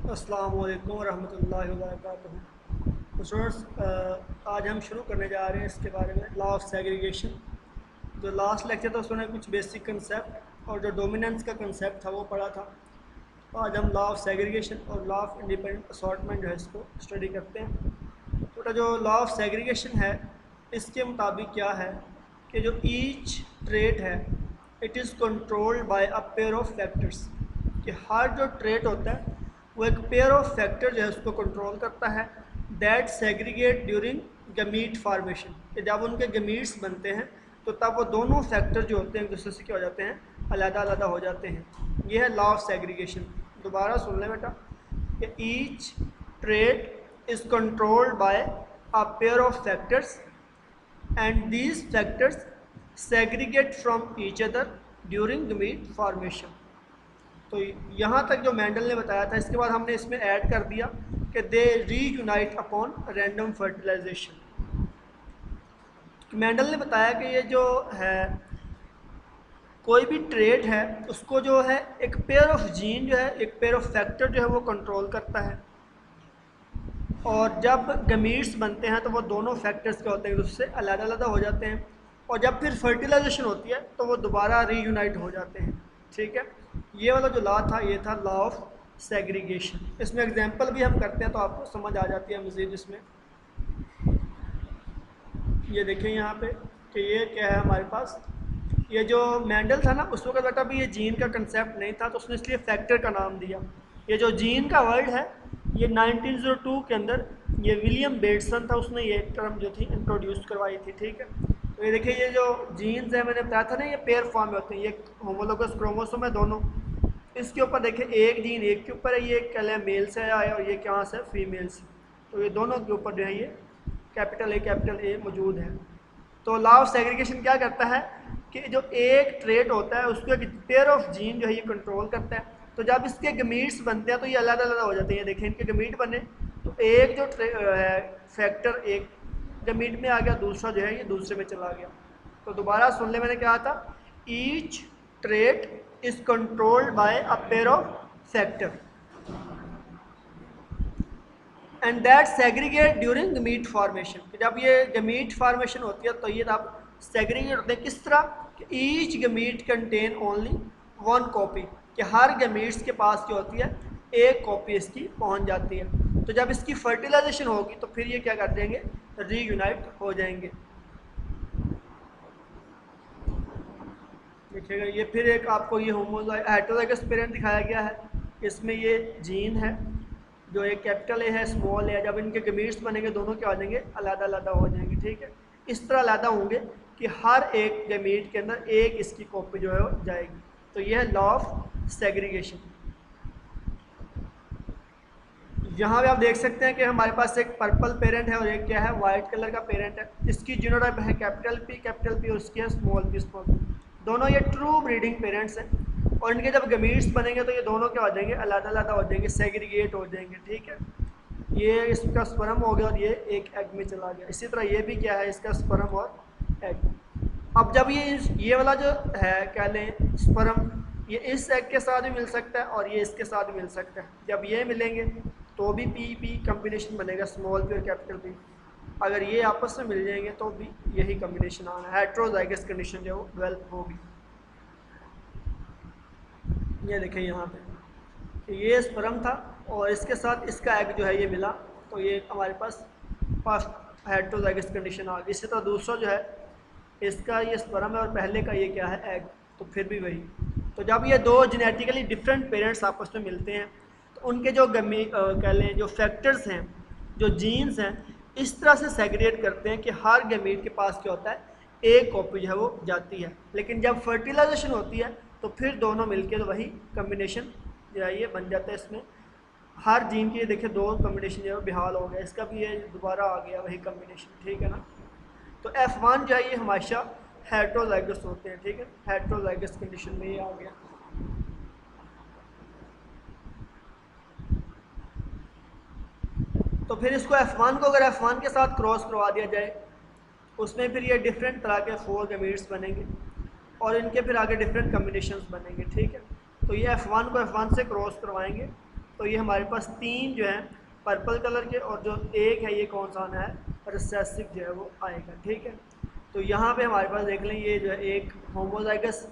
अस्सलाम वालेकुम रहमतुल्लाहि व बरकातुहू। तो स्टूडेंट्स, आज हम शुरू करने जा रहे हैं इसके बारे में लॉ ऑफ सेग्रीगेशन। जो लास्ट लेक्चर था उसमें कुछ बेसिक कंसेप्ट और जो डोमिनेंस का कंसेप्ट था वो पढ़ा था। तो आज हम लॉ ऑफ सेग्रीगेशन और लॉ ऑफ इंडिपेंडेंट असॉर्टमेंट जो है इसको स्टडी करते हैं। तो जो लॉ ऑफ सेग्रीगेशन है इसके मुताबिक क्या है कि जो ईच ट्रेट है it is controlled by a pair of factors, कि हर जो ट्रेट होता है वो एक पेयर ऑफ फैक्टर जो है उसको कंट्रोल करता है। That segregate during gamete formation, कि जब उनके गमीट्स बनते हैं तो तब वो दोनों फैक्टर जो होते हैं एक दूसरे से क्या हो जाते हैं, अलग-अलग हो जाते हैं। ये है लॉ ऑफ सेग्रीगेशन। दोबारा सुन लें बेटा कि each trait is controlled by a pair of factors and these factors segregate from each other during gamete formation। तो यहाँ तक जो मेंडल ने बताया था, इसके बाद हमने इसमें ऐड कर दिया कि they reunite upon random fertilization. Mendel ने बताया कि ये जो है कोई भी ट्रेट है उसको जो है एक पेयर ऑफ जीन जो है, एक पेयर ऑफ फैक्टर जो है वो कंट्रोल करता है। और जब गमीट्स बनते हैं तो वो दोनों फैक्टर्स के होते हैं उससे अलग अलग हो जाते हैं, और जब फिर फर्टिलाइजेशन होती है तो वो दोबारा रीयूनाइट हो जाते हैं। ठीक है, ये वाला जो लॉ था ये था लॉ ऑफ सेग्रीगेशन। इसमें एग्जांपल भी हम करते हैं तो आपको समझ आ जाती है मज़ीद। इसमें ये देखें यहाँ पे कि ये क्या है हमारे पास। ये जो मेंडल था ना उस वक्त बेटा भी ये जीन का कंसेप्ट नहीं था तो उसने इसलिए फैक्टर का नाम दिया। ये जो जीन का वर्ड है ये 1902 के अंदर ये विलियम बेटसन था, उसने ये टर्म जो थी इंट्रोड्यूस करवाई थी। ठीक है, तो ये देखिए ये जो जीन्स है मैंने बताया था ना ये पेयर फॉर्म में होते हैं, ये होमोलोगस क्रोमोसोम है दोनों। इसके ऊपर देखिए एक जीन एक के ऊपर है, ये कह लें मेल से आया है और ये कहाँ से फीमेल से। तो ये दोनों के ऊपर जो है ये कैपिटल ए मौजूद है। तो लॉ ऑफ सेग्रीगेशन क्या करता है कि जो एक ट्रेट होता है उसको एक पेयर ऑफ जीन जो है ये कंट्रोल करता है। तो जब इसके गमीट्स बनते हैं तो ये अलग अलग हो जाते हैं। देखें इनके गमीट बने तो एक जो फैक्टर एक गमीट में आ गया, दूसरा जो है ये दूसरे में चला गया। तो दोबारा सुन ले मैंने कहा था each trait is controlled by a pair of factor and that segregate during gamete formation. जब ये गमीट फॉर्मेशन होती है तो ये तब सेग्रीगेट होते हैं। किस तरह कि each gamete contain only one copy, कि हर गमीट्स के पास जो होती है एक कॉपी इसकी पहुंच जाती है। तो जब इसकी फर्टिलाइजेशन होगी तो फिर ये क्या कर देंगे, रीयूनाइट हो जाएंगे। देखिएगा ये फिर एक आपको ये हेटेरोजाइगस पेरेंट दिखाया गया है। इसमें ये जीन है जो एक कैपिटल ए है स्मॉल ए है, जब इनके गमीट्स बनेंगे दोनों क्या हो जाएंगे, अलग हो जाएंगे। ठीक है, इस तरह अलग होंगे कि हर एक गमीट के अंदर एक इसकी कॉपी जो है वो जाएगी। तो यह है लॉ ऑफ सेग्रीगेशन। यहाँ पे आप देख सकते हैं कि हमारे पास एक पर्पल पेरेंट है और एक क्या है वाइट कलर का पेरेंट है। इसकी जीनोटाइप है कैपिटल पी और उसकी है स्मॉल पी। दोनों ये ट्रू ब्रीडिंग पेरेंट्स हैं और इनके जब गमीट्स बनेंगे तो ये दोनों क्या हो जाएंगे, अलग हो जाएंगे, सेग्रीगेट हो जाएंगे। ठीक है, ये इसका स्पर्म हो गया और ये एक एग में चला गया। इसी तरह ये भी क्या है, इसका स्पर्म और एग। अब जब ये वाला जो है कह लें स्पर्म, ये इस एग के साथ भी मिल सकता है और ये इसके साथ भी मिल सकता है। जब ये मिलेंगे तो भी पी कम्बिनेशन बनेगा, स्मॉल पी और कैपिटल पी। अगर ये आपस में मिल जाएंगे तो भी यही कम्बिनेशन आना है, हेटेरोजाइगस कंडीशन जो है वो डेवलप होगी। ये देखें यहाँ पे ये स्पर्म था और इसके साथ इसका एग जो है ये मिला तो ये हमारे पास हेटेरोजाइगस कंडीशन आ गई। इसी तरह दूसरा जो है इसका ये स्पर्म है और पहले का ये क्या है, एग, तो फिर भी वही। तो जब ये दो जेनेटिकली डिफरेंट पेरेंट्स आपस में मिलते हैं तो उनके जो कह लें जो फैक्टर्स हैं, जो जीन्स हैं, इस तरह से सेग्रीगेट करते हैं कि हर गमीट के पास क्या होता है, एक कॉपी जो है वो जाती है। लेकिन जब फर्टिलाइजेशन होती है तो फिर दोनों मिलके तो वही कम्बिनेशन जो है ये बन जाता है। इसमें हर जीन के देखिए दो कम्बिनेशन जो है बेहाल हो गया, इसका भी ये दोबारा आ गया वही कम्बिनेशन। ठीक है ना, तो F1 जो है ये हमेशा हेटेरोजाइगस होते हैं। ठीक है, हेटेरोजाइगस कंडीशन में ये आ गया। तो फिर इसको F1 को अगर F1 के साथ क्रॉस करवा दिया जाए उसमें फिर ये डिफरेंट तरह के 4 गमीट्स बनेंगे और इनके फिर आगे डिफरेंट कम्बिनेशंस बनेंगे। ठीक है, तो ये F1 को F1 से क्रॉस करवाएंगे तो ये हमारे पास 3 जो है पर्पल कलर के, और जो एक है ये कौन सा आना है, रिसेसिव जो है वो आएगा। ठीक है, तो यहाँ पे हमारे पास देख लें ये जो है एक होमोजाइगस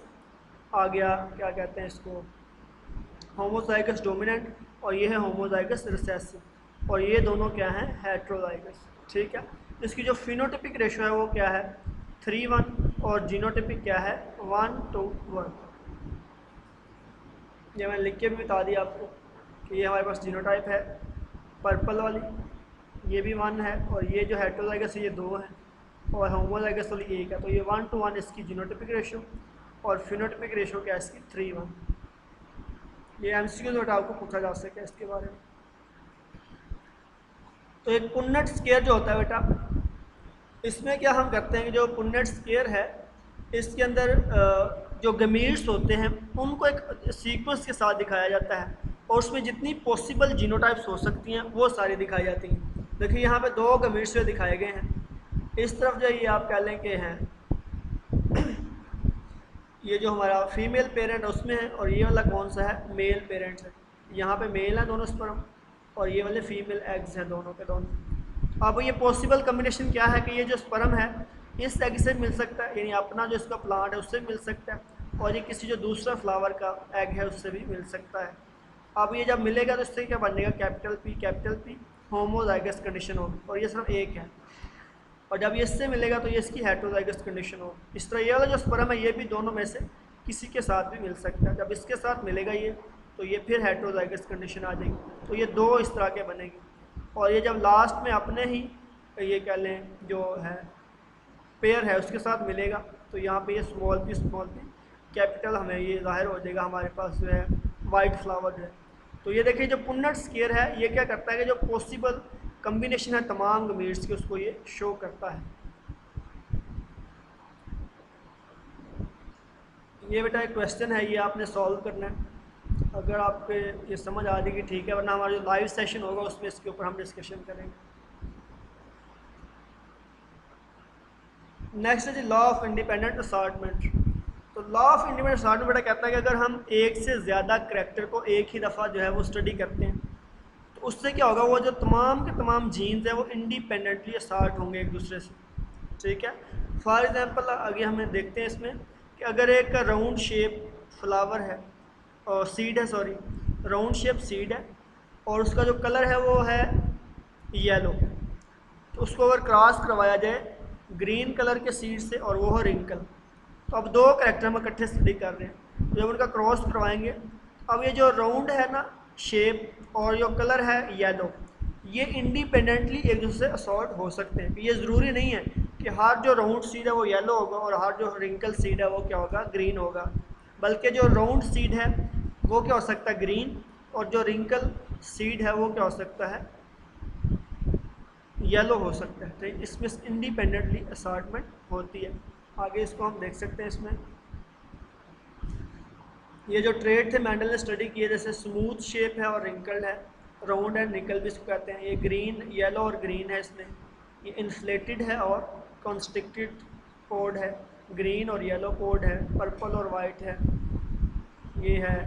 आ गया, क्या कहते हैं इसको, होमोजाइगस डोमिनेंट, और ये है होमोजाइगस रिसेसिव, और ये दोनों क्या हैं, हेट्रोजाइगस। ठीक है, इसकी जो फिनोटिपिक रेशो है वो क्या है, 3:1, और जीनोटिपिक क्या है, 1:1। ये मैंने लिख के भी बता दिया आपको कि ये हमारे पास जीनोटाइप है पर्पल वाली, ये भी 1 है, और ये जो हेट्रोजाइगस है ये 2 है, और होमोजाइगस वाली 1 है। तो ये 1:1 इसकी जीनोटिपिक रेशो, और फिनोटिपिक रेशो क्या है इसकी, 3:1। ये एमसीक्यू नोट आपको पूछा जा सके इसके बारे में। तो एक पुन्नेट स्क्वायर जो होता है बेटा, इसमें क्या हम करते हैं कि जो पुन्नेट स्क्वायर है इसके अंदर जो गमीट्स होते हैं उनको एक सीक्वेंस के साथ दिखाया जाता है, और उसमें जितनी पॉसिबल जीनोटाइप्स हो सकती हैं वो सारी दिखाई जाती हैं। देखिए यहाँ पे 2 गमीट्स जो दिखाए गए हैं, इस तरफ जो ये आप कह लें कि हैं ये जो हमारा फीमेल पेरेंट उसमें है, और ये वाला कौन सा है, मेल पेरेंट्स है। यहाँ पे मेल है दोनों स्पर्म, और ये वाले फीमेल एग्स हैं दोनों के दोनों। अब ये पॉसिबल कम्बिनेशन क्या है कि ये जो स्पर्म है इस एग से मिल सकता है, यानी अपना जो इसका प्लांट है उससे मिल सकता है, और ये किसी जो दूसरा फ्लावर का एग है उससे भी मिल सकता है। अब ये जब मिलेगा तो इससे क्या बनेगा, कैपिटल पी होमोजाइगस कंडीशन होगी, और ये सिर्फ एक है। और जब ये इससे मिलेगा तो ये इसकी हेट्रोजाइगस कंडीशन हो। इस तरह ये वाला जो स्पर्म है ये भी दोनों में से किसी के साथ भी मिल सकता है। जब इसके साथ मिलेगा ये तो ये फिर हेट्रोजाइगस कंडीशन आ जाएगी। तो ये 2 इस तरह के बनेंगे, और ये जब लास्ट में अपने ही ये कह लें जो है पेयर है उसके साथ मिलेगा तो यहाँ पे ये स्मॉल पी कैपिटल हमें ये जाहिर हो जाएगा, हमारे पास जो है वाइट फ्लावर जो है। तो ये देखिए जो पुन्नेट स्क्वायर है ये क्या करता है कि जो पॉसिबल कम्बिनेशन है तमाम गमीट्स की उसको ये शो करता है। ये बेटा एक क्वेश्चन है, ये आपने सॉल्व करना है। अगर आपके ये समझ आ जाएगी ठीक है, वरना हमारा जो लाइव सेशन होगा उसमें इसके ऊपर हम डिस्कशन करेंगे। नेक्स्ट है जी लॉ ऑफ इंडिपेंडेंट असॉर्टमेंट। तो लॉ ऑफ इंडिपेंडेंट असॉर्टमेंट बेटा कहता है कि अगर हम एक से ज़्यादा करैक्टर को एक ही दफ़ा जो है वो स्टडी करते हैं तो उससे क्या होगा, वो जो तमाम के तमाम जीन्स हैं वो इंडिपेंडेंटली असॉर्ट होंगे एक दूसरे से। ठीक है, फॉर एग्जांपल आगे हमें देखते हैं इसमें कि अगर एक राउंड शेप फ्लावर है और सीड है, सॉरी राउंड शेप सीड है, और उसका जो कलर है वो है येलो, तो उसको अगर क्रॉस करवाया जाए ग्रीन कलर के सीड से और वो है रिंकल, तो अब 2 करैक्टर हम इकट्ठे स्टडी कर रहे हैं, जब उनका क्रॉस करवाएंगे अब ये जो राउंड है ना शेप और जो कलर है येलो, ये इंडिपेंडेंटली एक दूसरे से असॉर्ट हो सकते हैं। ये ज़रूरी नहीं है कि हर जो राउंड सीड है वो येलो होगा और हर जो रिंकल सीड है वो क्या होगा, ग्रीन होगा, बल्कि जो राउंड सीड है वो क्या हो सकता है, ग्रीन, और जो रिंकल सीड है वो क्या हो सकता है, येलो हो सकता है। तो इसमें इंडिपेंडेंटली असॉर्टमेंट होती है। आगे इसको हम देख सकते हैं। इसमें ये जो ट्रेड थे मेंडल ने स्टडी किए, जैसे स्मूथ शेप है और रिंकल्ड है, राउंड एंड निकल भी इसको कहते हैं। ये ग्रीन, येलो और ग्रीन है इसमें। ये इन्फ्लेटेड है और कॉन्स्ट्रिक्टेड कोड है, ग्रीन और येलो कोड है, पर्पल और वाइट है। ये है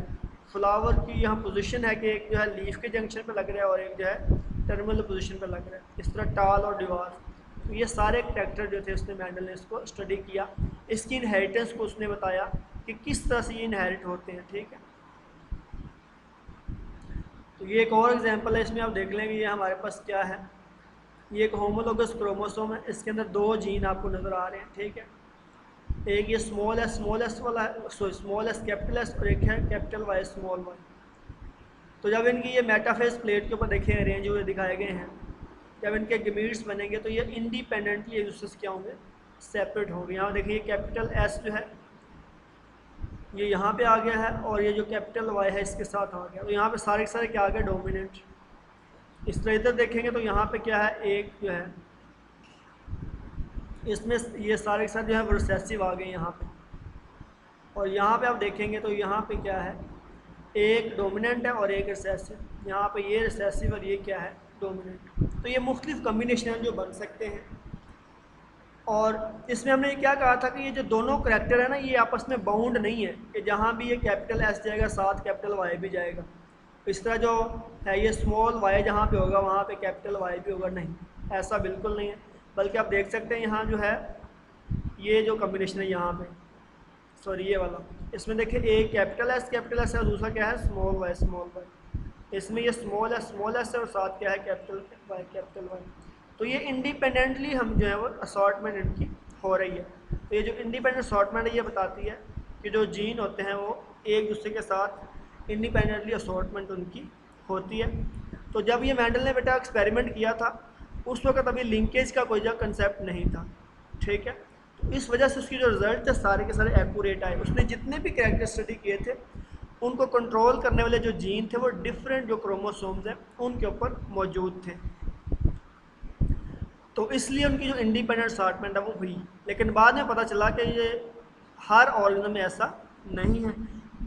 फ्लावर की यहाँ पोजीशन है कि एक जो है लीफ के जंक्शन पे लग रहा है और एक जो है टर्मिनल पोजीशन पे लग रहा है। इस तरह टाल और डिवार्फ, तो ये सारे कैरेक्टर जो थे उसने मेंडल ने इसको स्टडी किया। इसकी इनहेरिटेंस को उसने बताया कि किस तरह से ये इनहेरिट होते हैं। ठीक है, तो ये एक और एग्जांपल है, इसमें आप देख लेंगे ये हमारे पास क्या है, ये एक होमोलोगस क्रोमोसोम है, इसके अंदर 2 जीन आपको नज़र आ रहे हैं। ठीक है, एक ये स्मॉल एस वाला है, स्मॉल एस कैपिटल एस, और एक है कैपिटल वाई स्मॉल वाई। तो जब इनकी ये मेटाफेज प्लेट के ऊपर देखें अरेंज हुए दिखाए गए हैं, जब इनके गमीट्स बनेंगे तो ये इंडिपेंडेंटली एक दूसरे से क्या होंगे, सेपरेट होंगे। यहाँ देखिए कैपिटल एस जो है ये यहाँ पे आ गया है, और ये जो कैपिटल वाई है इसके साथ आ गया, तो यहाँ पे सारे के सारे क्या आ गए, डोमिनेंट। इस तरह इधर देखेंगे तो यहाँ पे क्या है, एक जो है इसमें ये सारे के साथ जो है रिसेसिव आ गए यहाँ पे, और यहाँ पे आप देखेंगे तो यहाँ पे क्या है, एक डोमिनेंट है और एक रिसेसिव। यहाँ पे ये रिसेसिव और ये क्या है, डोमिनेंट। तो ये मुख्तलिफ कम्बिनेशन जो बन सकते हैं। और इसमें हमने ये क्या कहा था कि ये जो दोनों करैक्टर है ना ये आपस में बाउंड नहीं है कि जहाँ भी ये कैपिटल एस जाएगा साथ कैपिटल वाई भी जाएगा। इस तरह जो है ये स्मॉल वाई जहाँ पे होगा वहाँ पे कैपिटल वाई भी होगा, नहीं, ऐसा बिल्कुल नहीं है। बल्कि आप देख सकते हैं यहाँ जो है ये जो कम्बिनेशन है यहाँ पे, सॉरी ये वाला, इसमें देखिए एक कैपिटल एस है और दूसरा क्या है स्मॉल वाई स्मॉल वाई। इसमें ये स्मॉल एस है और साथ क्या है कैपिटल वाई। तो ये इंडिपेंडेंटली हम जो है वो असॉर्टमेंट इनकी हो रही है। तो ये जो इंडिपेंडेंट असॉर्टमेंट है ये बताती है कि जो जीन होते हैं वो एक दूसरे के साथ इंडिपेंडेंटली असॉर्टमेंट उनकी होती है। तो जब ये मेंडल ने बेटा एक्सपेरिमेंट किया था उस वक्त अभी लिंकेज का कोई जो कंसेप्ट नहीं था, ठीक है। तो इस वजह से उसकी जो रिजल्ट थे सारे के सारे एक्यूरेट आए। उसने जितने भी कैरेक्टर स्टडी किए थे उनको कंट्रोल करने वाले जो जीन थे वो डिफरेंट जो क्रोमोसोम्स हैं उनके ऊपर मौजूद थे। तो इसलिए उनकी जो इंडिपेंडेंट असॉर्टमेंट है वो हुई। लेकिन बाद में पता चला कि ये हर ऑर्गेनिज्म में ऐसा नहीं है,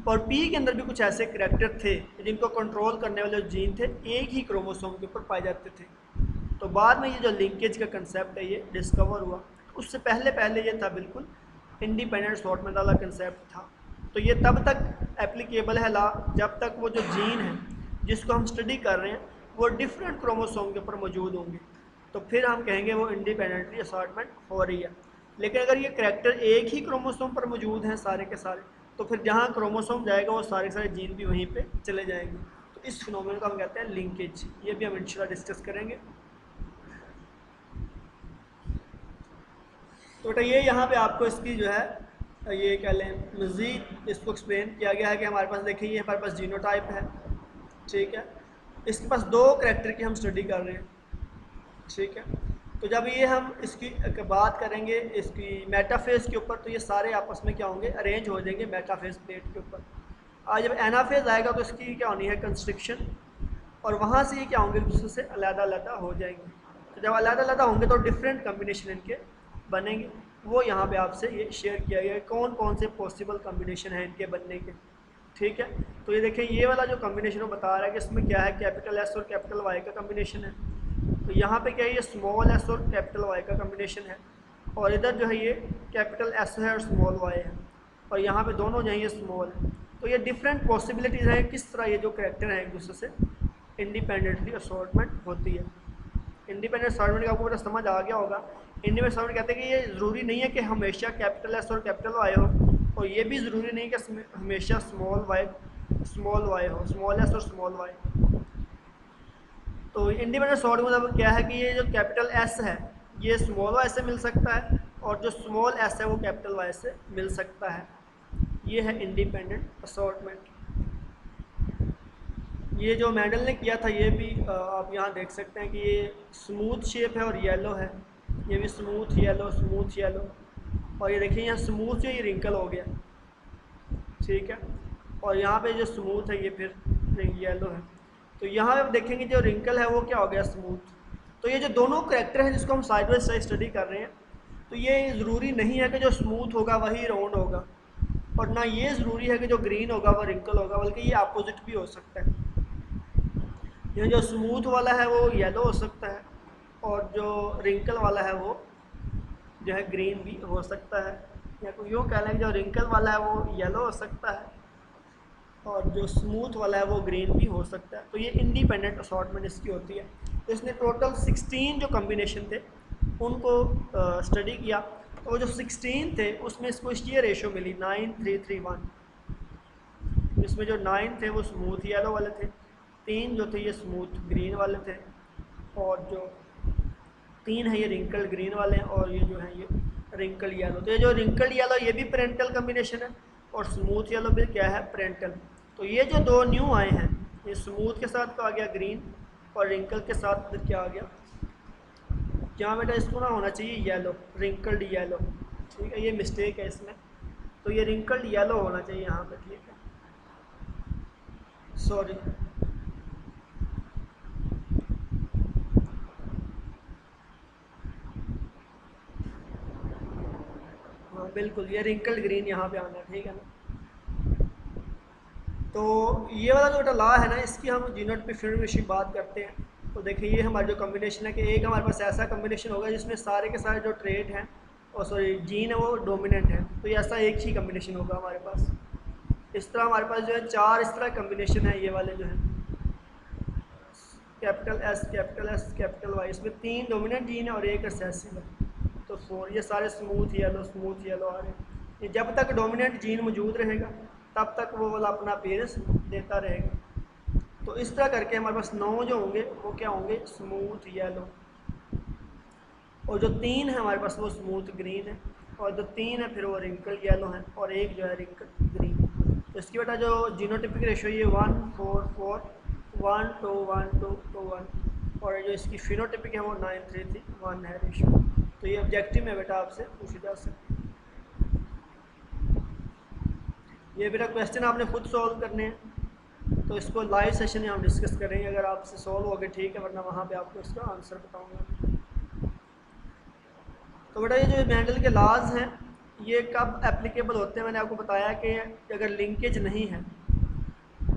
और पी के अंदर भी कुछ ऐसे करैक्टर थे जिनको कंट्रोल करने वाले जो जीन थे एक ही क्रोमोसोम के ऊपर पाए जाते थे। तो बाद में ये जो लिंकेज का कंसेप्ट है ये डिस्कवर हुआ। उससे पहले ये था बिल्कुल इंडिपेंडेंट असॉर्टमेंट वाला कंसेप्ट था। तो ये तब तक एप्लीकेबल है ला जब तक वो जो जीन है जिसको हम स्टडी कर रहे हैं वो डिफरेंट क्रोमोसोम के ऊपर मौजूद होंगे, तो फिर हम कहेंगे वो इंडिपेंडेंटली असॉर्टमेंट हो रही है। लेकिन अगर ये करैक्टर एक ही क्रोमोसोम पर मौजूद हैं सारे के सारे, तो फिर जहाँ क्रोमोसोम जाएगा वो सारे सारे जीन भी वहीं पे चले जाएंगे। तो इस फिनोमेनन को हम कहते हैं लिंकेज। ये भी हम इंशाल्लाह डिस्कस करेंगे। तो बेटा ये यहाँ पे आपको इसकी जो है ये कह लें मज़ीद इसको एक्सप्लेन किया गया है कि हमारे पास देखिए ये हमारे पास जीनोटाइप है, ठीक है। इसके पास दो करैक्टर की हम स्टडी कर रहे हैं, ठीक है। तो जब ये हम इसकी बात करेंगे इसकी मेटाफेज के ऊपर, तो ये सारे आपस में क्या होंगे अरेंज हो जाएंगे मेटाफेज प्लेट के ऊपर। आज जब एनाफेज आएगा तो इसकी क्या होनी है कंस्ट्रिक्शन, और वहाँ से ये क्या होंगे दूसरे से अलग हो जाएंगे। तो जब अलग होंगे तो डिफरेंट कम्बिनेशन इनके बनेंगे। वो यहाँ पे आपसे ये शेयर किया गया है कौन कौन से पॉसिबल कम्बिनेशन है इनके बनने के, ठीक है। तो ये देखें ये वाला जो कम्बिनेशन वो बता रहा है कि इसमें क्या है कैपिटल एस और कैपिटल वाई का कम्बिनेशन है। तो यहाँ पे क्या है ये स्मॉल एस और कैपिटल वाई का कम्बिनेशन है, और इधर जो है ये कैपिटल एस है और स्मॉल वाई है, और यहाँ पे दोनों जो है ये स्मॉल है। तो ये डिफरेंट पॉसिबिलिटीज़ हैं किस तरह ये जो करैक्टर हैं एक दूसरे से इंडिपेंडेंटली असॉर्टमेंट होती है। इंडिपेंडेंट असॉर्टमेंट का आपको पूरा समझ आ गया होगा। इंडिपेंडेंट असॉर्टमेंट कहते हैं कि ये ज़रूरी नहीं है कि हमेशा कैपिटल एस और कैपिटल वाई हो, और ये भी ज़रूरी नहीं है कि हमेशा स्मॉल वाई हो, स्मॉल एस और स्मॉल वाई। तो इंडिपेंडेंट असॉर्टमेंट मतलब क्या है कि ये जो कैपिटल एस है ये स्मॉल वाई से मिल सकता है, और जो स्मॉल एस है वो कैपिटल वाई से मिल सकता है। ये है इंडिपेंडेंट असॉर्टमेंट। ये जो मेंडल ने किया था ये भी आप यहाँ देख सकते हैं कि ये स्मूथ शेप है और येलो है, ये भी स्मूथ येलो, और ये देखिए यहाँ स्मूथ जो ये रिंकल हो गया, ठीक है। और यहाँ पे जो स्मूथ है ये फिर येलो है। तो यहाँ पे आप देखेंगे जो रिंकल है वो क्या हो गया स्मूथ। तो ये जो दोनों करैक्टर हैं जिसको हम साइड बाई साइड स्टडी कर रहे हैं, तो ये ज़रूरी नहीं है कि जो स्मूथ होगा वही राउंड होगा, और ना ये ज़रूरी है कि जो ग्रीन होगा वो रिंकल होगा, बल्कि ये अपोजिट भी हो सकता है। ये जो स्मूथ वाला है वो येलो हो सकता है, और जो रिंकल वाला है वो जो है ग्रीन भी हो सकता है, या कोई यूँ कह लें जो रिंकल वाला है वो येलो हो सकता है और जो स्मूथ वाला है वो ग्रीन भी हो सकता है। तो ये इंडिपेंडेंट असॉर्टमेंट इसकी होती है। तो इसने टोटल 16 जो कम्बिनेशन थे उनको स्टडी किया, तो वो जो 16 थे उसमें इसको ये रेशो मिली 9:3:3:1। इसमें जो 9 थे वो स्मूथ येलो वाले थे, 3 जो थे ये स्मूथ ग्रीन वाले थे, और जो 3 है ये रिंकल ग्रीन वाले हैं, और ये जो है ये रिंकल येलो। तो ये जो रिंकल येलो ये भी पेरेंटल कम्बिनेशन है, और स्मूथ येलो भी क्या है पेरेंटल। तो ये जो दो न्यू आए हैं ये स्मूथ के साथ आ गया ग्रीन, और रिंकल के साथ फिर क्या आ गया, क्या बेटा इसको ना होना चाहिए येलो, रिंकल्ड येलो, ठीक है। ये मिस्टेक है इसमें, तो ये रिंकल्ड येलो होना चाहिए यहाँ पे, ठीक है, सॉरी। हाँ बिल्कुल ये रिंकल्ड ग्रीन यहाँ पे आना, ठीक है ना। तो ये वाला जो बेटा लॉ है ना इसकी हम जीनोट पे फिर बात करते हैं। तो देखिए ये हमारा जो कम्बिनेशन है कि एक हमारे पास ऐसा कम्बिनेशन होगा जिसमें सारे के सारे जो ट्रेट हैं और सॉरी जीन है वो डोमिनेंट है, तो ये ऐसा एक ही कम्बिनेशन होगा हमारे पास। इस तरह हमारे पास जो है 4 इस तरह कम्बिनेशन है ये वाले जो हैं, कैपिटल एस कैपिटल वाई, इसमें 3 डोमिनेंट जीन है और 1 रिसेसिव है, तो 4। ये सारे स्मूथ येलो आ रहे हैं। ये जब तक डोमिनेंट जीन मौजूद रहेगा तब तक वो वाला अपना अपीयरेंस देता रहेगा। तो इस तरह करके हमारे पास 9 जो होंगे वो क्या होंगे, स्मूथ येलो, और जो 3 है हमारे पास वो स्मूथ ग्रीन है, और जो 3 है फिर वो रिंकल येलो है, और एक जो है रिंकल ग्रीन। तो इसकी बेटा जो जीनोटिपिक रेशो ये 1 4 4 1 2 1 2 2 1, और जो इसकी फिनोटिपिक है वो 9 3 3 1 है रेशो। तो ये ऑब्जेक्टिव में बेटा आपसे पूछी जा सकती है। ये बेटा क्वेश्चन आपने खुद सॉल्व करने हैं, तो इसको लाइव सेशन में हम डिस्कस करेंगे। अगर आपसे सॉल्व हो गए ठीक है, वरना वहाँ पे आपको इसका आंसर बताऊंगा। तो बेटा ये जो मेंडल के लॉज हैं ये कब एप्लीकेबल होते हैं, मैंने आपको बताया कि अगर लिंकेज नहीं है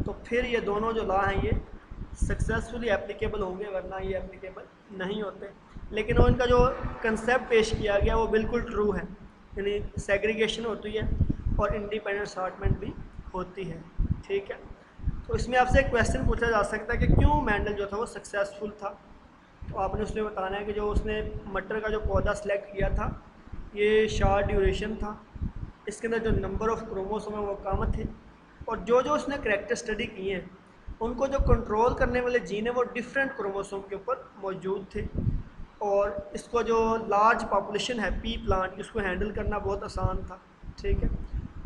तो फिर ये दोनों जो लॉ हैं ये सक्सेसफुली एप्लीकेबल होंगे, वरना ये एप्लीकेबल नहीं होते। लेकिन वो इनका जो कंसेप्ट पेश किया गया वो बिल्कुल ट्रू है, यानी सेग्रीगेशन होती है और इंडिपेंडेंट असॉर्टमेंट भी होती है, ठीक है। तो इसमें आपसे एक क्वेश्चन पूछा जा सकता है कि क्यों मेंडल जो था वो सक्सेसफुल था। तो आपने उसमें बताना है कि जो उसने मटर का जो पौधा सेलेक्ट किया था ये शॉर्ट ड्यूरेशन था, इसके अंदर जो नंबर ऑफ़ क्रोमोसोम है वो कम थे, और जो जो उसने करैक्टर स्टडी किए हैं उनको जो कंट्रोल करने वाले जीन है वो डिफरेंट क्रोमोसोम के ऊपर मौजूद थे, और इसको जो लार्ज पॉपुलेशन है पी प्लांट की उसको हैंडल करना बहुत आसान था, ठीक है।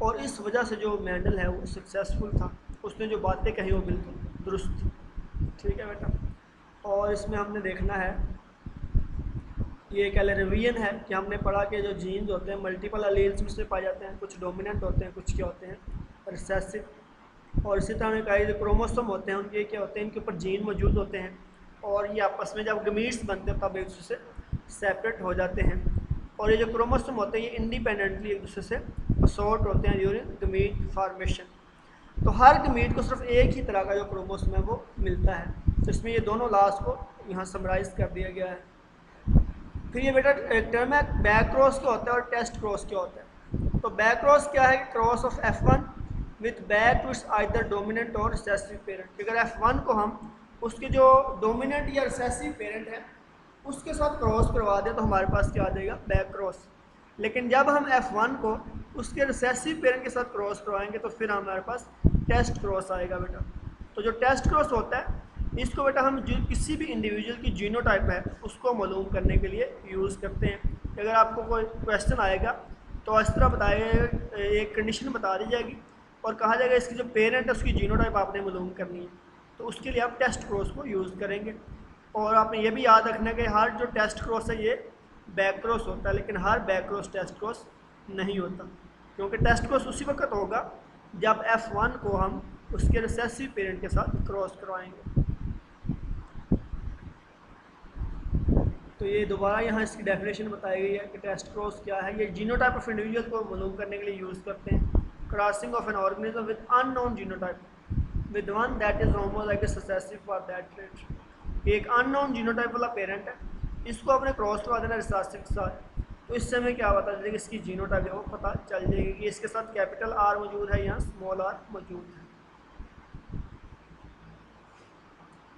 और इस वजह से जो मेंडल है वो सक्सेसफुल था, उसने जो बातें कही वो बिल्कुल दुरुस्त थी, ठीक है बेटा। और इसमें हमने देखना है, ये एक रिवीजन है कि हमने पढ़ा कि जो जीन्स होते हैं मल्टीपल अलील्स में से पाए जाते हैं, कुछ डोमिनेंट होते हैं, कुछ क्या होते हैं रिसेसिव, और इसी तरह हमने कहा जो क्रोमोसोम होते हैं उनके क्या होते हैं, इनके ऊपर जीन मौजूद होते हैं, और ये आपस में जब गमीट्स बनते हैं तब एक दूसरे से सेपरेट हो जाते हैं, और ये जो क्रोमोसोम होते हैं ये इंडिपेंडेंटली एक दूसरे से असॉर्ट होते हैं ड्यूरिंग गमीट फॉर्मेशन। तो हर गमीट को सिर्फ एक ही तरह का जो क्रोमोसोम है वो मिलता है। तो इसमें ये दोनों लास्ट को यहाँ समराइज कर दिया गया है। फिर ये बेटा एक टर्म है बैक क्रॉस क्या होता है और टेस्ट क्रॉस क्या होता है। तो बैक क्रॉस क्या है, cross of F1 with back to its either dominant और रिसेसिव पेरेंट। अगर F1 को हम उसके जो डोमिनेंट या रिसेसिव पेरेंट है उसके साथ क्रॉस करवा दें तो हमारे पास क्या आ जाएगा, बैक क्रॉस। लेकिन जब हम F1 को उसके रिसेसिव पेरेंट के साथ क्रॉस करवाएंगे तो फिर हमारे पास टेस्ट क्रॉस आएगा बेटा। तो जो टेस्ट क्रॉस होता है इसको बेटा हम जो किसी भी इंडिविजुअल की जीनोटाइप है उसको मालूम करने के लिए यूज़ करते हैं। अगर आपको कोई क्वेश्चन आएगा तो इस तरह बताएगा, एक कंडीशन बता दी जाएगी और कहा जाएगा इसकी जो पेरेंट है उसकी जीनोटाइप आपने मालूम करनी है, तो उसके लिए आप टेस्ट क्रॉस को यूज़ करेंगे। और आपने ये भी याद रखना है कि हर जो टेस्ट क्रॉस है ये बैक क्रॉस होता है, लेकिन हर बैक क्रॉस टेस्ट क्रॉस नहीं होता, क्योंकि टेस्ट क्रॉस उसी वक्त होगा जब F1 को हम उसके रिसेसिव पेरेंट के साथ क्रॉस करवाएंगे। तो ये दोबारा यहाँ इसकी डेफिनेशन बताई गई है कि टेस्ट क्रॉस क्या है। ये जीनोटाइप ऑफ इंडिविजुअल को मालूम करने के लिए यूज़ करते हैं। Crossing of an organism with unknown genotype with one that is homozygous recessive for that trait. एक अननोन जीनोटाइप वाला पेरेंट है, इसको अपने क्रॉस करवा देना रिसेसिव के साथ, तो इससे हमें क्या पता चलेगा, इसकी जीनोटाइप है वो पता चल जाएगी कि इसके साथ कैपिटल R मौजूद है या स्मॉल r मौजूद है।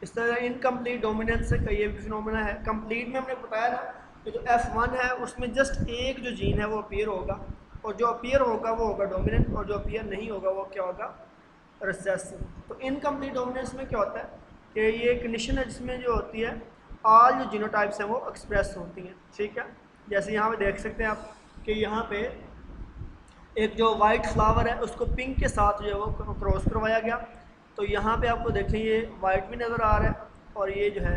इस तरह इनकम्प्लीट डोमिनेंस से कई भी फिनोमेना है। कंप्लीट में हमने बताया था कि जो F1 है उसमें जस्ट एक जो जीन है वो अपीयर होगा, और जो अपीयर होगा वो होगा डोमिनेंट, और जो अपीयर नहीं होगा वो क्या होगा, रिसेसिव। तो इनकम्प्लीट डोमिनेंस में क्या होता है कि ये कंडीशन है जिसमें जो होती है ऑल जो जीनोटाइप्स हैं वो एक्सप्रेस होती हैं, ठीक है। जैसे यहाँ पे देख सकते हैं आप कि यहाँ पे एक जो वाइट फ्लावर है उसको पिंक के साथ जो है वो क्रॉस करवाया गया, तो यहाँ पे आपको देखें ये वाइट भी नज़र आ रहा है और ये जो है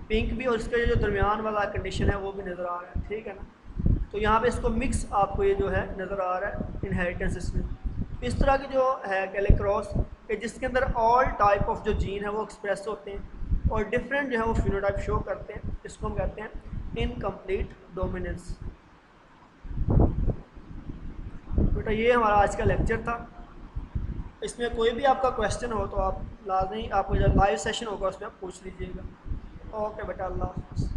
पिंक भी, और इसका जो दरमियान वाला कंडीशन है वो भी नज़र आ रहा है, ठीक है ना। तो यहाँ पे इसको मिक्स आपको ये जो है नज़र आ रहा है इनहेरिटेंस इसमें। इस तरह की जो है कैले क्रॉस कि जिसके अंदर ऑल टाइप ऑफ जो जीन है वो एक्सप्रेस होते हैं और डिफरेंट जो है वो फिनोटाइप शो करते हैं, इसको हम कहते हैं इनकम्प्लीट डोमिनेंस। बेटा ये हमारा आज का लेक्चर था। इसमें कोई भी आपका क्वेश्चन हो तो आप लाजमी आपको जब लाइव सेशन होगा उसमें आप पूछ लीजिएगा। ओके बेटा, अल्लाह हाफ़िज़।